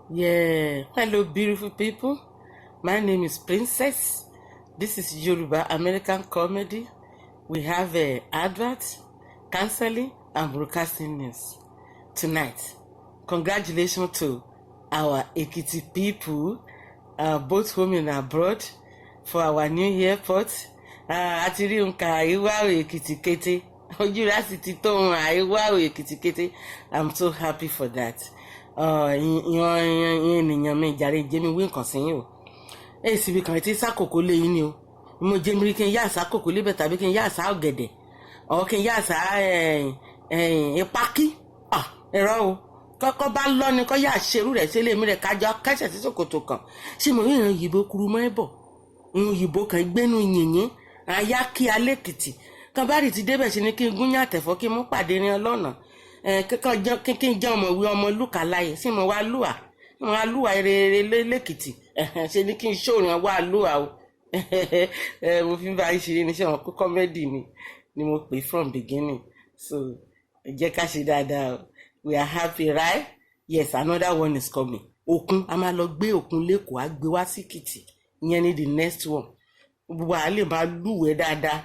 Yeah, hello, beautiful people. My name is Princess. This is Yoruba American comedy. We have adverts, counseling, and broadcasting news tonight. Congratulations to our Ekiti people, both home and abroad, for our new airport. Àti rí nǹkan àìwá Ekiti-kete. Ojú láti ti tó ohun àìwá Ekiti-kete. I'm so happy for that. Ènìyàn mi jàre jẹ́mi wí nǹkan sí yín o. Èsì bí kan tí sákòkò lé yín ni o. Mo jẹ́ mi rí kí n yá sákòkò lébẹ̀ tàbí kí n yá sá ọ̀gẹ̀dẹ̀. Ọ̀ kí n yá sá ìpákí. Ẹ̀rọ o. Kọ́kọ́ bá lọ ni kọ́ yá ṣerú rẹ̀ sílé mi rẹ̀ kájọ kẹ́sẹ̀ sí ṣòkòtò kan. Ṣé mo rí ìran òyìnbó kuru mọ́ ẹ̀bọ̀? Ìran òyìnbó kan gbénu yìnyín. Ayá kí alẹ́ kìtì. Kan bá rí ti débẹ̀ sí ni kí n gúnyán àtẹ̀fọ́ kí n mú pàdé ní ọlọ́nà. Kíkín jẹ́ ọmọ ìwé ọmọ lùkà láyé sí mo wá lùwà rere lẹ́kìtì ṣe ni kí n ṣòrìn wá lùwà o mo fi bá ń ṣe ní ṣe wọn kó kọ́mẹ́dì ni mo pè from beginning so jẹ́ ká ṣe dáadáa o we are happy right yes another one is coming òkun a máa lọ gbé òkun lẹ́kọ̀ọ́ á gbé wá sí Èkìtì ìyẹn ni the next one gbogbo àá lè máa lúwẹ̀ẹ́ dáadáa.